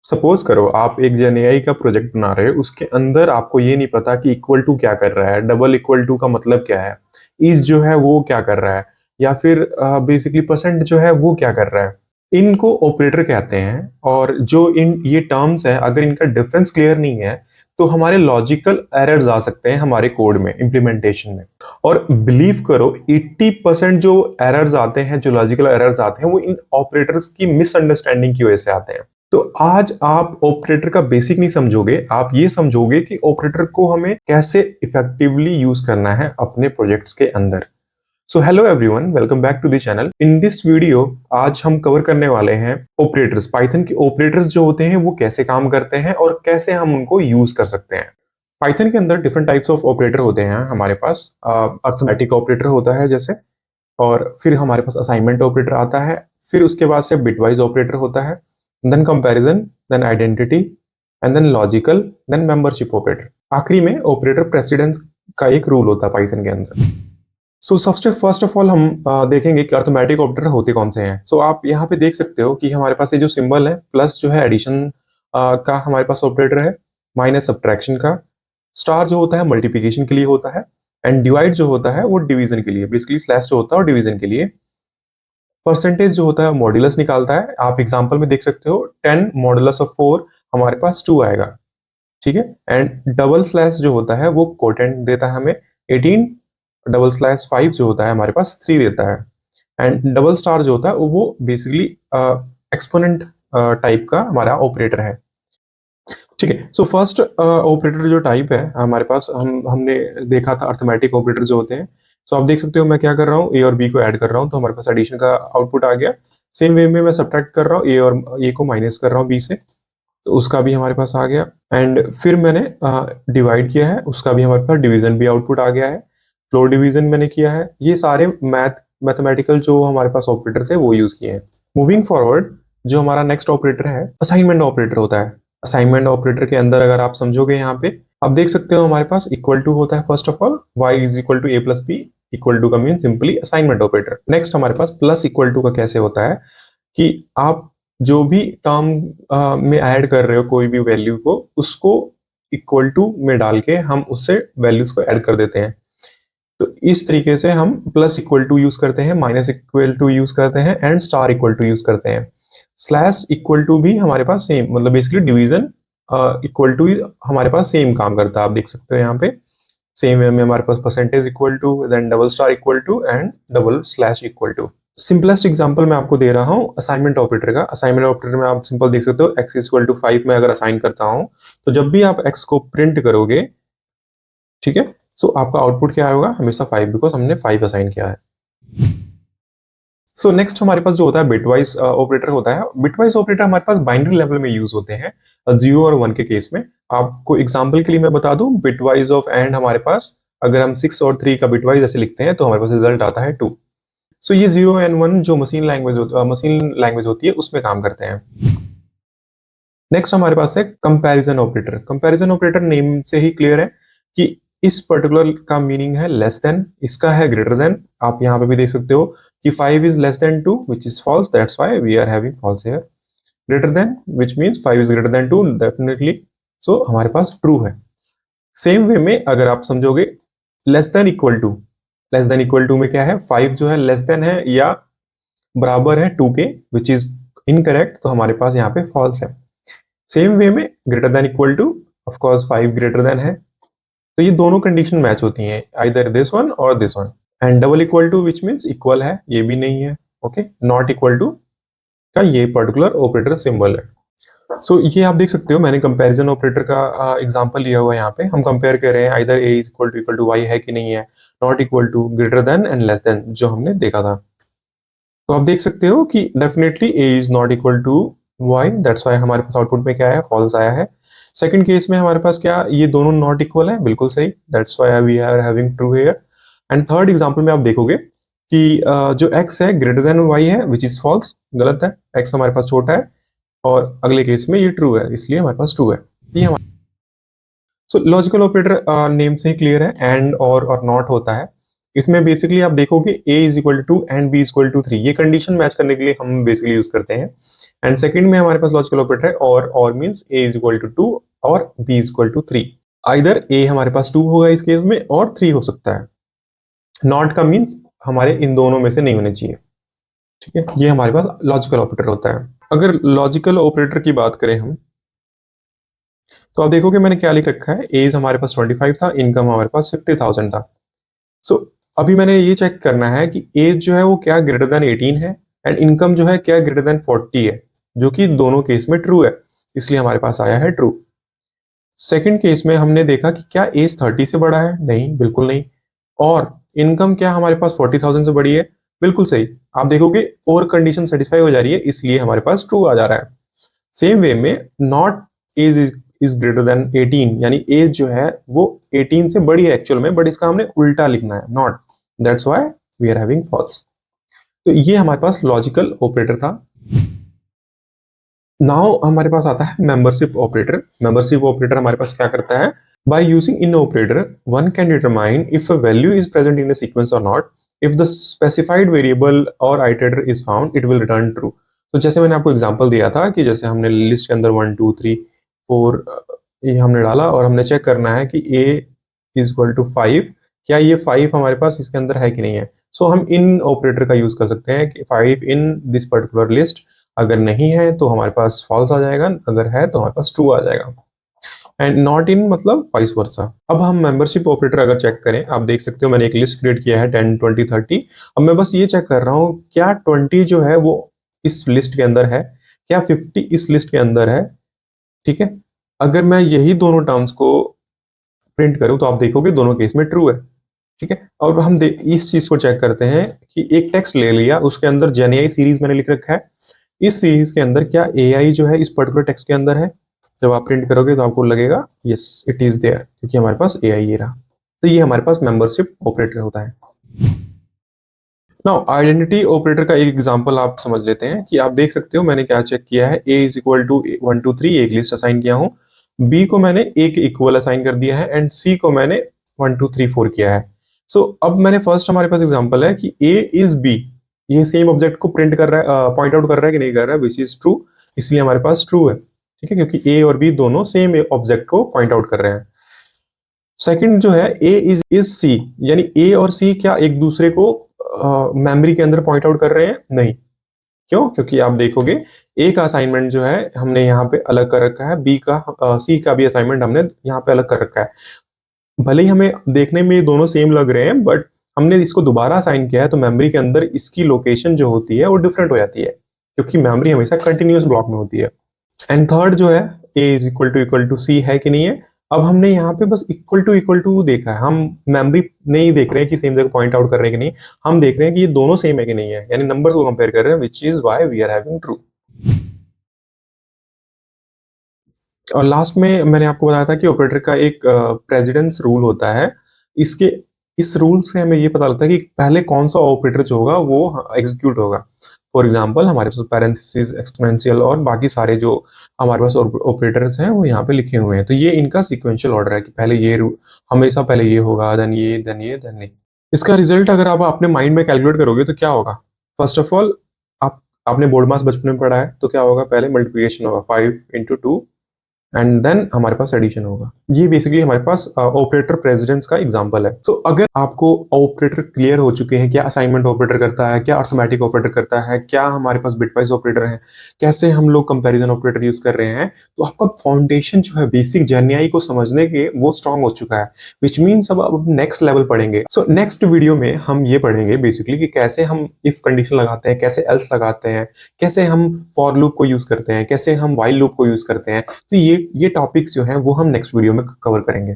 Suppose करो आप एक जेन एआई का प्रोजेक्ट बना रहे हो, उसके अंदर आपको ये नहीं पता कि इक्वल टू क्या कर रहा है, डबल इक्वल टू का मतलब क्या है, इज जो है वो क्या कर रहा है, या फिर बेसिकली परसेंट जो है वो क्या कर रहा है। इनको ऑपरेटर कहते हैं। और जो इन ये टर्म्स हैं, अगर इनका डिफरेंस क्लियर नहीं है तो हमारे लॉजिकल एरर्स आ सकते हैं हमारे कोड में, इंप्लीमेंटेशन में। और बिलीव करो 80% जो एरर्स आते हैं, जो लॉजिकल एरर्स आते हैं, वो इन ऑपरेटर्स की मिसअंडरस्टैंडिंग की वजह से आते हैं। तो आज आप ऑपरेटर का बेसिक नहीं समझोगे, आप ये समझोगे कि ऑपरेटर को हमें कैसे इफेक्टिवली यूज करना है अपने प्रोजेक्ट्स के अंदर। So hello everyone, welcome back to the channel. In this video आज हम कवर करने वाले हैं ऑपरेटर्स, पाइथन के ऑपरेटर्स जो होते हैं वो कैसे काम करते हैं और कैसे हम उनको यूज कर सकते हैं। पाइथन के अंदर डिफरेंट टाइप्स ऑफ ऑपरेटर होते हैं हमारे पास। अर्थमेटिक ऑपरेटर होता है जैसे, और फिर हमारे पास असाइनमेंट ऑपरेटर आता है, फिर उसके बाद से बिटवाइज ऑपरेटर होता है, then comparison, then identity, and then logical, then membership operator. आखिरी में ऑपरेटर प्रेसिडेंस का एक रूल होता है पाइथन के अंदर। सो सबसे फर्स्ट ऑफ ऑल हम देखेंगे कि अर्थमेटिक ऑपरेटर होते कौन से हैं। सो आप यहाँ पे देख सकते हो कि हमारे पास ये जो सिंबल है, प्लस जो है एडिशन का हमारे पास ऑपरेटर है, माइनस सब्ट्रैक्शन का, स्टार जो होता है मल्टीप्लिकेशन के लिए होता है, एंड डिवाइड जो होता है वो डिवीजन के लिए, बेसिकली स्लैश जो होता है और डिवीजन के लिए। परसेंटेज जो होता है मॉड्यूलस निकालता है। आप एग्जांपल में देख सकते हो 10 मॉड्यूलस ऑफ 4 हमारे पास 2 आएगा, ठीक है। एंड डबल स्लैश जो होता है वो कोटेंट देता है हमें 18, डबल स्लैश 5 जो होता है हमारे पास 3 देता है, एंड डबल स्टार जो होता है वो बेसिकली एक्सपोनेंट टाइप का हमारा ऑपरेटर है, ठीक है। सो फर्स्ट ऑपरेटर जो टाइप है हमारे पास, हमने देखा था अर्थमेटिक ऑपरेटर जो होते हैं। सो आप देख सकते हो मैं क्या कर रहा हूँ, ए और बी को ऐड कर रहा हूँ तो हमारे पास एडिशन का आउटपुट आ गया। सेम वे में मैं सब्ट्रैक्ट कर रहा हूँ, ए और ए को माइनस कर रहा हूँ बी से, तो उसका भी हमारे पास आ गया। एंड फिर मैंने डिवाइड किया है, उसका भी हमारे पास डिवीजन भी आउटपुट आ गया है। फ्लोर डिवीजन मैंने किया है। ये सारे मैथमेटिकल जो हमारे पास ऑपरेटर थे वो यूज किए हैं। मूविंग फॉरवर्ड, जो हमारा नेक्स्ट ऑपरेटर है असाइनमेंट ऑपरेटर होता है। असाइनमेंट ऑपरेटर के अंदर अगर आप समझोगे, यहाँ पे आप देख सकते हो हमारे पास इक्वल टू होता है। First of all y is equal to A plus B, equal to का mean simply assignment operator. Next हमारे पास प्लस इक्वल टू का कैसे होता है कि आप जो भी टर्म में ऐड कर रहे हो कोई भी वैल्यू को, उसको इक्वल टू में डाल के हम उससे वैल्यूज को ऐड कर देते हैं। तो इस तरीके से हम प्लस इक्वल टू यूज करते हैं, माइनस इक्वल टू यूज करते हैं, and star equal to use करते हैं। स्लैश इक्वल टू भी हमारे पास सेम, मतलब बेसिकली डिवीजन इक्वल टू हमारे पास सेम काम करता है। आप देख सकते हो यहाँ पे सेम वे में हमारे पास percentage equal to, then double star equal to, and double slash equal to. Simplest example मैं आपको दे रहा हूँ असाइनमेंट ऑपरेटर का। असाइनमेंट ऑपरेटर में आप सिंपल देख सकते हो x इक्वल टू 5 में अगर असाइन करता हूँ, तो जब भी आप x को प्रिंट करोगे, ठीक है, सो आपका आउटपुट क्या होगा, हमेशा 5, बिकॉज हमने 5 असाइन किया है। सो नेक्स्ट हमारे पास जो होता है बिटवाइज ऑपरेटर होता है। बिटवाइज ऑपरेटर हमारे पास बाइनरी लेवल में यूज होते हैं, 0 और 1 के केस में। आपको एग्जांपल के लिए मैं बता दूं, बिटवाइज ऑफ एंड हमारे पास अगर हम 6 और 3 का बिटवाइज ऐसे लिखते हैं तो हमारे पास रिजल्ट आता है 2। सो ये 0 एंड 1 जो मशीन लैंग्वेज होती है उसमें काम करते हैं। नेक्स्ट हमारे पास है comparison operator. Comparison operator name से ही क्लियर है कि इस पर्टिकुलर का मीनिंग है लेस देन, इसका है ग्रेटर देन। आप यहाँ पे भी देख सकते हो कि 5 is less than 2 which is false, that's why we are having false here. Greater than which means 5 is greater than 2, definitely so हमारे पास ट्रू है। सेम वे में अगर आप समझोगे less than equal to, less than equal to में क्या है, 5 जो है लेस देन है या बराबर है 2 के, विच इज इनकरेक्ट, तो हमारे पास यहाँ पे फॉल्स है। सेम वे में greater than equal to, of course 5 greater than है, तो ये दोनों कंडीशन मैच होती हैं, आइदर दिस वन और this one. And double equal to which means equal है, ये भी नहीं है, ओके। नॉट इक्वल टू का ये पर्टिकुलर ऑपरेटर सिंबल है। सो ये आप देख सकते हो मैंने कंपैरिजन ऑपरेटर का एग्जांपल लिया हुआ है। यहाँ पे हम कंपेयर कर रहे हैं either a is equal to y है कि नहीं है, not equal to, greater than and less than जो हमने देखा था। तो आप देख सकते हो कि definitely a is not equal to y, that's why हमारे पास आउटपुट में क्या है, फॉल्स आया है। सेकंड केस में हमारे पास क्या, ये दोनों नॉट इक्वल है, बिल्कुल सही, that's why we are having true here. And third example में आप देखोगे कि जो x है ग्रेटर देन y है, विच इज फॉल्स, गलत है, x हमारे पास छोटा है, और अगले केस में ये ट्रू है, इसलिए हमारे पास ट्रू है। ये हमारा सो लॉजिकल ऑपरेटर नेम से ही क्लियर है, एंड और नॉट होता है। इसमें बेसिकली आप देखोगे a is equal to 2 and b is equal to 3, ये कंडीशन मैच करने के लिए हम बेसिकली यूज करते हैं। एंड सेकंड में हमारे पास लॉजिकल ऑपरेटर है और means a is equal to 2 और b is equal to 3। Either a हमारे पास 2 होगा इस केस में और 3 हो सकता है। नॉट का मींस हमारे इन दोनों में से नहीं होने चाहिए, ठीक है। ये हमारे पास लॉजिकल ऑपरेटर होता है। अगर लॉजिकल ऑपरेटर की बात करें हम, तो आप देखोगे मैंने क्या लिख रखा है, एज हमारे पास 25 था, इनकम हमारे पास 50,000 था। सो अभी मैंने ये चेक करना है कि एज जो है वो क्या ग्रेटर देन 18 है एंड इनकम जो है क्या ग्रेटर देन 40 है, जो कि दोनों केस में ट्रू है, इसलिए हमारे पास आया है ट्रू। सेकंड केस में हमने देखा कि क्या एज 30 से बड़ा है, नहीं बिल्कुल नहीं। और इनकम क्या हमारे पास 40,000 से बड़ी है, बिल्कुल सही। आप देखोगे और कंडीशन सेटिस्फाई हो जा रही है, इसलिए हमारे पास ट्रू आ जा रहा है। सेम वे में not age is greater than 18, यानी एज जो है वो 18 से बड़ी है एक्चुअल में, बट इसका हमने उल्टा लिखना है not, that's why we are having false. तो ये हमारे पास लॉजिकल ऑपरेटर था। नाउ हमारे पास आता है मेंबरशिप ऑपरेटर। मेंबरशिप ऑपरेटर हमारे पास क्या करता है, by using in operator one can determine if a value is present in a sequence or not. If the specified variable or iterator is found it will return true. तो जैसे मैंने आपको example दिया था कि जैसे हमने लिस्ट के अंदर 1 2 3 4 ये हमने डाला और हमने चेक करना है कि a इज इक्वल टू 5, क्या ये 5 हमारे पास इसके अंदर है कि नहीं है। सो हम इन ऑपरेटर का यूज कर सकते हैं कि 5 इन दिस पर्टिकुलर लिस्ट, अगर नहीं है तो हमारे पास फॉल्स आ जाएगा, अगर है तो हमारे पास ट्रू आ जाएगा। एंड नॉट इन मतलब वाइस वर्सा। अब हम मेंबरशिप ऑपरेटर अगर चेक करें, आप देख सकते हो मैंने एक लिस्ट क्रिएट किया है 10 20 30। अब मैं बस ये चेक कर रहा हूँ क्या 20 जो है वो इस लिस्ट के अंदर है, क्या 50 इस लिस्ट के अंदर है, ठीक है। अगर मैं यही दोनों टर्म्स को प्रिंट करूं तो आप देखोगे दोनों केस में ट्रू है, ठीक है। और हम इस चीज को चेक करते हैं कि एक टेक्स्ट ले लिया, उसके अंदर जेनीआई सीरीज मैंने लिख रखा है, इस सीरीज के अंदर क्या एआई जो है इस पर्टिकुलर टेक्स्ट के अंदर है। जब आप प्रिंट करोगे तो आपको लगेगा यस इट इज देयर, क्योंकि हमारे पास एआई ये रहा। तो ये हमारे पास मेंबरशिप ऑपरेटर होता है। नाउ आइडेंटिटी ऑपरेटर का एक एग्जांपल आप समझ लेते हैं कि आप देख सकते हो मैंने क्या चेक किया है, a इज इक्वल टू 1 2 3 एक लिस्ट असाइन किया हूं, b को मैंने a के इक्वल असाइन कर दिया है एंड c को मैंने 1 2 3 4 किया है। सो अब मैंने फर्स्ट हमारे पास एग्जांपल है कि a इज b, ये सेम ऑब्जेक्ट को प्रिंट कर रहा है, पॉइंट आउट कर रहा है कि नहीं कर रहा है, विच इज ट्रू, इसलिए हमारे पास ट्रू है, ठीक है, क्योंकि a और b दोनों सेम ऑब्जेक्ट को पॉइंट आउट कर रहे हैं। सेकंड जो है a इज c, यानी a और c क्या एक दूसरे को मेमोरी के अंदर पॉइंट आउट कर रहे हैं, नहीं। क्यों, क्योंकि आप देखोगे a का असाइनमेंट जो है हमने यहाँ पे अलग कर रखा है, b का c का भी असाइनमेंट हमने यहाँ पे अलग कर रखा है। भले ही हमें देखने में ये दोनों सेम लग रहे हैं, बट हमने इसको दोबारा असाइन किया है तो मेमोरी के अंदर इसकी लोकेशन जो होती है वो डिफरेंट हो जाती है, क्योंकि मेमोरी हमेशा कंटिन्यूअस ब्लॉक में होती है। एंड थर्ड जो है a इज इक्वल टू सी है कि नहीं है। अब हमने यहाँ पे बस इक्वल टू देखा है, हम मेमोरी नहीं देख रहे हैं कि सेम जगह पॉइंट आउट कर रहे हैं कि नहीं, हम देख रहे हैं कि ये दोनों सेम है कि नहीं है, यानी नंबर्स को कंपेयर कर रहे हैं, which is why we are having true. और लास्ट में मैंने आपको बताया था कि ऑपरेटर का एक प्रेसिडेंस रूल होता है। इसके इस रूल से हमें ये पता लगता है कि पहले कौन सा ऑपरेटर जो होगा वो एग्जीक्यूट होगा। फॉर एग्जांपल हमारे पास पैरेंथेसिस, एक्सपोनेंशियल और बाकी सारे जो हमारे पास ऑपरेटर्स हैं वो यहाँ पे लिखे हुए हैं। तो ये इनका सीक्वेंशियल ऑर्डर है कि पहले ये हमेशा पहले ये होगा, देन ये, देन ये, देन ये। इसका रिजल्ट अगर आप अपने माइंड में कैलकुलेट करोगे तो क्या होगा, फर्स्ट ऑफ ऑल आप आपने बोर्ड मास बचपन में पढ़ा है, तो क्या होगा, पहले मल्टीप्लिकेशन होगा 5 इंटू 2 एंड देन हमारे पास एडिशन होगा। ये बेसिकली हमारे पास ऑपरेटर प्रेसिडेंस का एग्जांपल है। सो अगर आपको ऑपरेटर क्लियर हो चुके हैं, क्या असाइनमेंट ऑपरेटर करता है, क्या अर्थमेटिक ऑपरेटर करता है, क्या हमारे पास बिटवाइज ऑपरेटर है, कैसे हम लोग कंपैरिजन ऑपरेटर यूज कर रहे हैं, तो आपका फाउंडेशन जो है बेसिक जेएनआई को समझने के वो स्ट्रांग हो चुका है, विच मीन्स अब नेक्स्ट लेवल पढ़ेंगे। सो नेक्स्ट वीडियो में हम ये पढ़ेंगे बेसिकली कि कैसे हम इफ कंडीशन लगाते हैं, कैसे एल्स लगाते हैं, कैसे हम फॉर लूप को यूज करते हैं, कैसे हम व्हाइल लूप को यूज करते हैं। तो ये टॉपिक्स जो हैं वो हम नेक्स्ट वीडियो में कवर करेंगे।